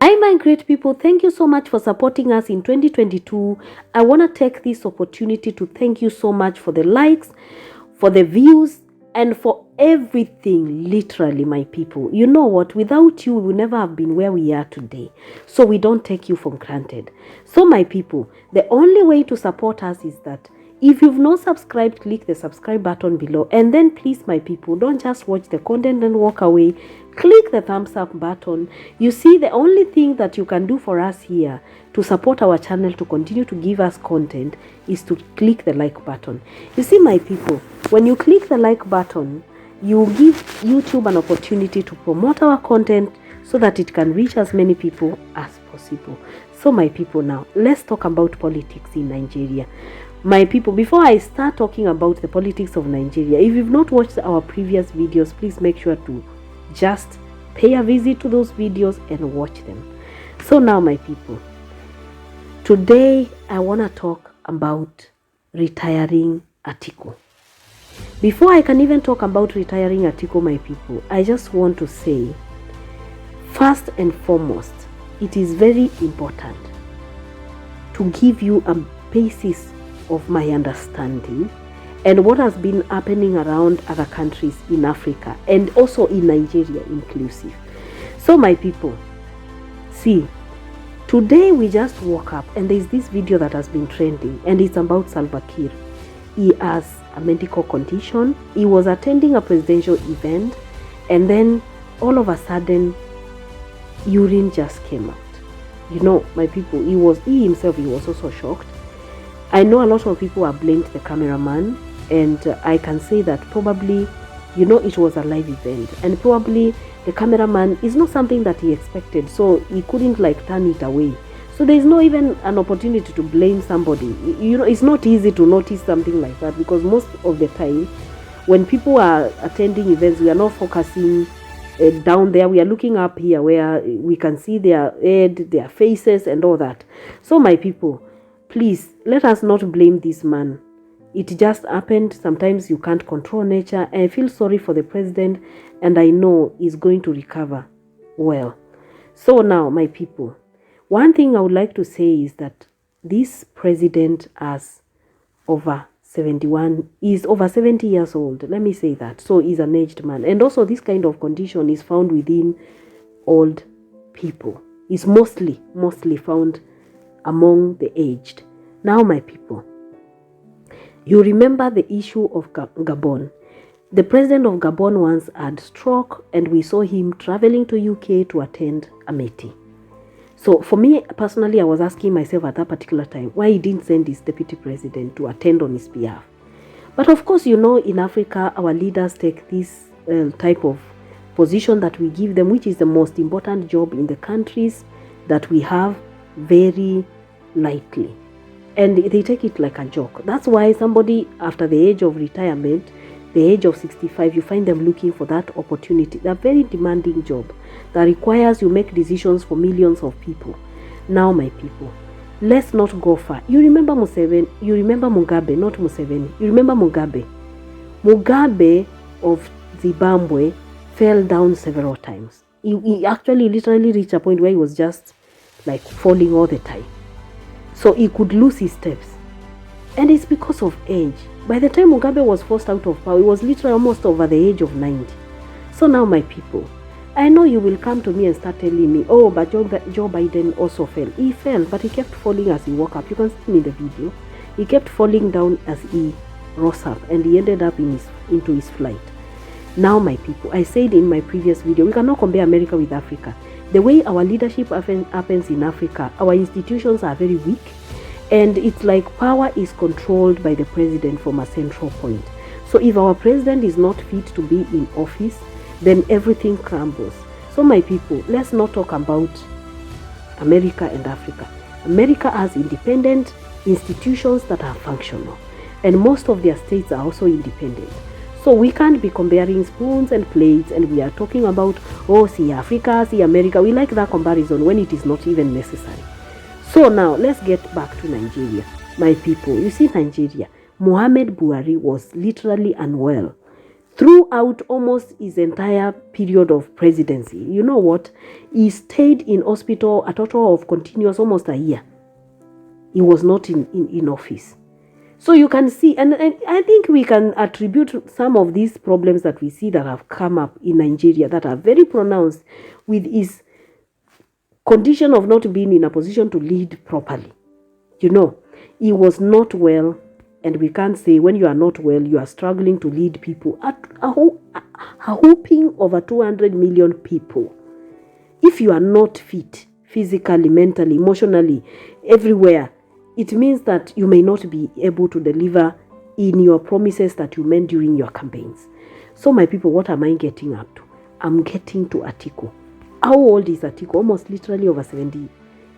Hi, my great people. Thank you so much for supporting us in 2022. I want to take this opportunity to thank you so much for the likes, for the views, and for everything, literally, my people. You know what? Without you, we would never have been where we are today. So we don't take you for granted. So, my people, the only way to support us is that if you've not subscribed, click the subscribe button below. And then please, my people, don't just watch the content and walk away. Click the thumbs up button. You see, the only thing that you can do for us here to support our channel to continue to give us content is to click the like button. You see, my people, when you click the like button, you give YouTube an opportunity to promote our content so that it can reach as many people as possible. So, my people, now let's talk about politics in Nigeria. My people, before I start talking about the politics of Nigeria, if you've not watched our previous videos, please make sure to just pay a visit to those videos and watch them. So now, my people, today I want to talk about retiring Atiku. Before I can even talk about retiring Atiku, my people, I just want to say, first and foremost, it is very important to give you a basis of my understanding and what has been happening around other countries in Africa and also in Nigeria inclusive. So, my people, see, today we just woke up and there's this video that has been trending and it's about Salva Kiir. He has a medical condition. He was attending a presidential event and then all of a sudden urine just came out. You know, my people, he himself was also shocked. I know a lot of people have blamed the cameraman, and I can say that probably, you know, it was a live event, and probably the cameraman is not something that he expected, so he couldn't like turn it away. So there is no even an opportunity to blame somebody. You know, it's not easy to notice something like that because most of the time, when people are attending events, we are not focusing down there. We are looking up here where we can see their head, their faces, and all that. So, my people, please, let us not blame this man. It just happened. Sometimes you can't control nature. I feel sorry for the president, and I know he's going to recover well. So now, my people, one thing I would like to say is that this president is over 70 years old. Let me say that. So he's an aged man. And also this kind of condition is found within old people. It's mostly found among the aged. Now, my people, you remember the issue of Gabon. The president of Gabon once had stroke and we saw him traveling to UK to attend a meeting. So for me personally, I was asking myself at that particular time why he didn't send his deputy president to attend on his behalf. But of course, you know, in Africa, our leaders take this type of position that we give them, which is the most important job in the countries that we have, very lightly. And they take it like a joke. That's why somebody after the age of retirement, the age of 65, you find them looking for that opportunity. They're very demanding job that requires you make decisions for millions of people. Now, my people, let's not go far. You remember Mugabe, not Museveni. You remember Mugabe. Mugabe of Zimbabwe fell down several times. He actually literally reached a point where he was just like falling all the time. So he could lose his steps. And it's because of age. By the time Mugabe was forced out of power, he was literally almost over the age of 90. So now, my people, I know you will come to me and start telling me, oh, but Joe Biden also fell. He fell, but he kept falling as he woke up. You can see him in the video. He kept falling down as he rose up, and he ended up into his flight. Now, my people, I said in my previous video, we cannot compare America with Africa. The way our leadership happens in Africa, our institutions are very weak. And it's like power is controlled by the president from a central point. So if our president is not fit to be in office, then everything crumbles. So, my people, let's not talk about America and Africa. America has independent institutions that are functional. And most of their states are also independent. So we can't be comparing spoons and plates and we are talking about, oh, see Africa, see America. We like that comparison when it is not even necessary. So now, let's get back to Nigeria. My people, you see Nigeria, Muhammad Buhari was literally unwell throughout almost his entire period of presidency. You know what? He stayed in hospital a total of continuous almost a year. He was not in office. So you can see, and I think we can attribute some of these problems that we see that have come up in Nigeria that are very pronounced with his condition of not being in a position to lead properly. You know, he was not well, and we can't say when you are not well, you are struggling to lead people. A whopping over 200 million people. If you are not fit, physically, mentally, emotionally, everywhere, it means that you may not be able to deliver in your promises that you made during your campaigns. So my people, what am I getting up to? I'm getting to Atiku. How old is Atiku? Almost literally over 70.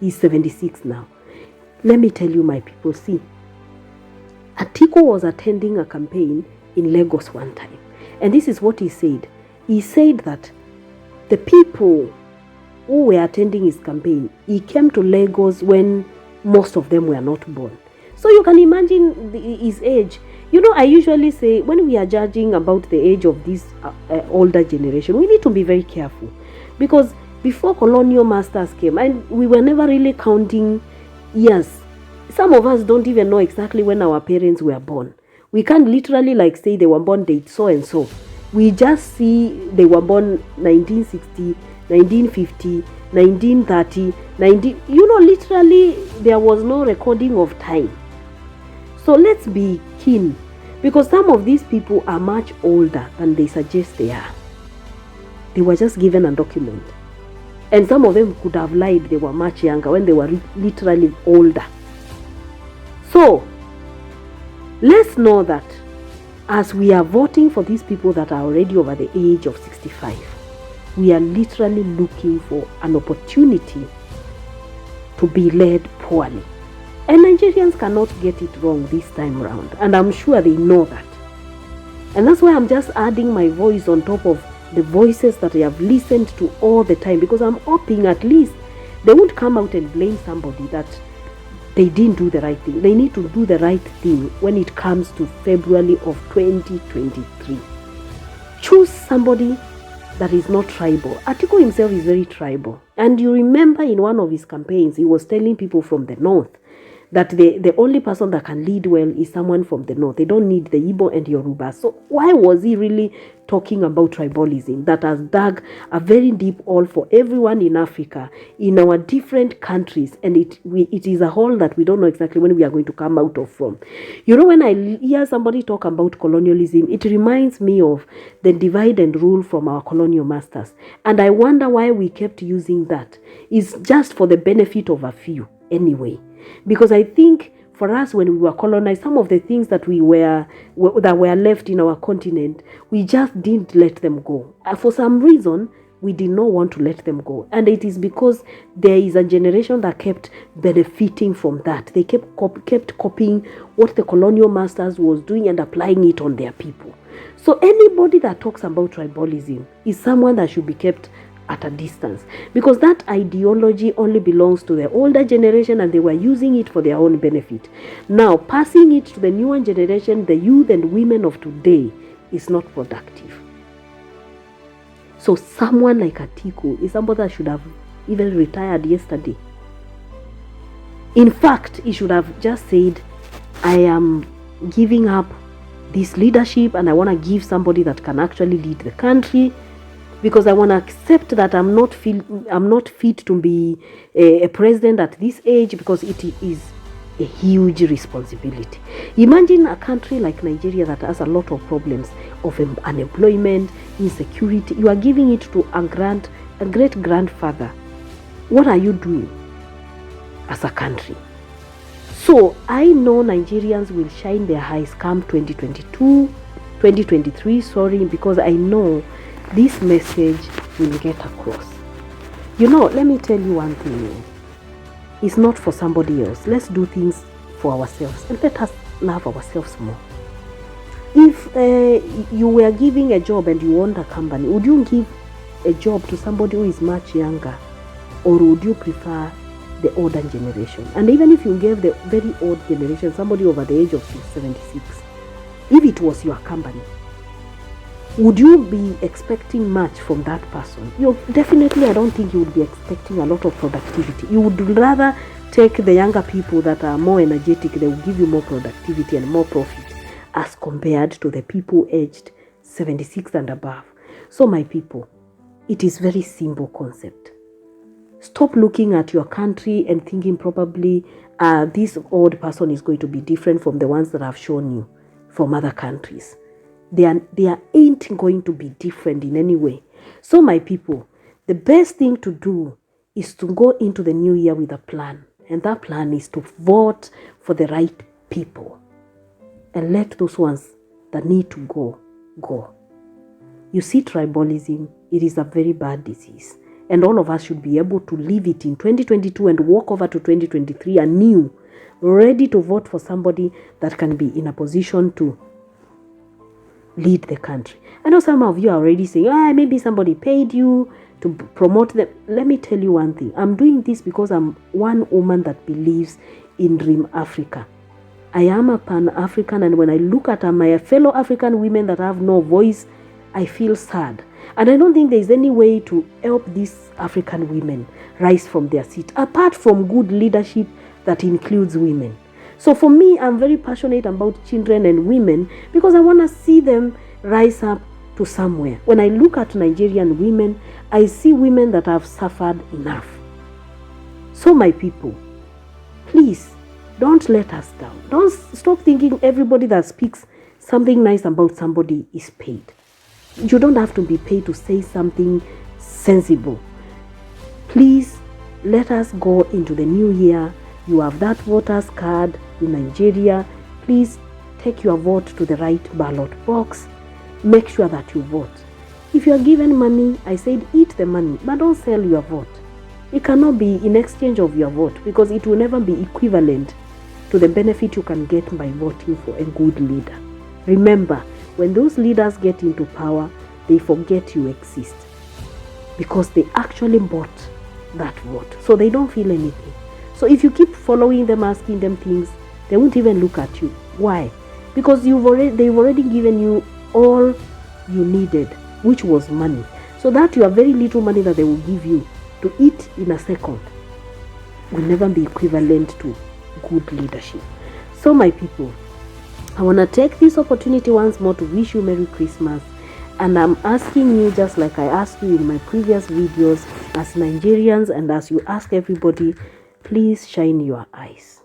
He's 76 now. Let me tell you, my people, see, Atiku was attending a campaign in Lagos one time. And this is what he said. He said that the people who were attending his campaign, he came to Lagos when most of them were not born. So you can imagine his age. You know, I usually say when we are judging about the age of this older generation, we need to be very careful. Because before colonial masters came, and we were never really counting years. Some of us don't even know exactly when our parents were born. We can't literally like say they were born date so and so. We just see they were born 1960, 1950, 1930, 19... You know, literally there was no recording of time. So let's be keen, because some of these people are much older than they suggest they are. They were just given a document. And some of them could have lied they were much younger when they were literally older. So, let's know that as we are voting for these people that are already over the age of 65, we are literally looking for an opportunity to be led poorly. And Nigerians cannot get it wrong this time around. And I'm sure they know that. And that's why I'm just adding my voice on top of the voices that I have listened to all the time. Because I'm hoping at least they won't come out and blame somebody that they didn't do the right thing. They need to do the right thing when it comes to February of 2023. Choose somebody that is not tribal. Atiku himself is very tribal. And you remember in one of his campaigns, he was telling people from the north that the only person that can lead well is someone from the north. They don't need the Igbo and Yoruba. So why was he really talking about tribalism that has dug a very deep hole for everyone in Africa, in our different countries, and it is a hole that we don't know exactly when we are going to come out of from. You know, when I hear somebody talk about colonialism, it reminds me of the divide and rule from our colonial masters. And I wonder why we kept using that. It's just for the benefit of a few anyway. Because I think for us, when we were colonized, some of the things that were left in our continent, we just didn't let them go. For some reason, we did not want to let them go. And it is because there is a generation that kept benefiting from that. They kept copying what the colonial masters was doing and applying it on their people. So anybody that talks about tribalism is someone that should be kept at a distance, because that ideology only belongs to the older generation and they were using it for their own benefit. Now, passing it to the newer generation, the youth and women of today, is not productive. So someone like Atiku is somebody that should have even retired yesterday. In fact, he should have just said, I am giving up this leadership and I want to give somebody that can actually lead the country, because I want to accept that I'm not fit to be a president at this age, because it is a huge responsibility. Imagine a country like Nigeria that has a lot of problems of unemployment, insecurity. You are giving it to a great-grandfather. What are you doing as a country? So I know Nigerians will shine their eyes come 2023, because I know this message will get across. You know, let me tell you one thing. It's not for somebody else. Let's do things for ourselves and let us love ourselves more. If you were giving a job and you want a company, would you give a job to somebody who is much younger, or would you prefer the older generation? And even if you gave the very old generation, somebody over the age of 76, if it was your company, would you be expecting much from that person? Definitely, I don't think you would be expecting a lot of productivity. You would rather take the younger people that are more energetic. They will give you more productivity and more profit as compared to the people aged 76 and above. So my people, it is very simple concept. Stop looking at your country and thinking probably this old person is going to be different from the ones that I've shown you from other countries. They ain't going to be different in any way. So my people, the best thing to do is to go into the new year with a plan. And that plan is to vote for the right people. And let those ones that need to go, go. You see, tribalism, it is a very bad disease. And all of us should be able to leave it in 2022 and walk over to 2023 anew, ready to vote for somebody that can be in a position to lead the country. I know some of you are already saying, maybe somebody paid you to promote them. Let me tell you one thing. I'm doing this because I'm one woman that believes in Dream Africa. I am a Pan-African, and when I look at my fellow African women that have no voice, I feel sad. And I don't think there is any way to help these African women rise from their seat, apart from good leadership that includes women. So for me, I'm very passionate about children and women because I want to see them rise up to somewhere. When I look at Nigerian women, I see women that have suffered enough. So my people, please, don't let us down. Don't stop thinking everybody that speaks something nice about somebody is paid. You don't have to be paid to say something sensible. Please, let us go into the new year. You have that voter's card in Nigeria. Please take your vote to the right ballot box. Make sure that you vote. If you are given money, I said eat the money, but don't sell your vote. It cannot be in exchange of your vote because it will never be equivalent to the benefit you can get by voting for a good leader. Remember, when those leaders get into power, they forget you exist because they actually bought that vote. So they don't feel anything. So if you keep following them, asking them things, they won't even look at you. Why? Because they've already given you all you needed, which was money. So that you have very little money that they will give you to eat in a second will never be equivalent to good leadership. So my people, I want to take this opportunity once more to wish you Merry Christmas. And I'm asking you, just like I asked you in my previous videos, as Nigerians and as you ask everybody, please shine your eyes.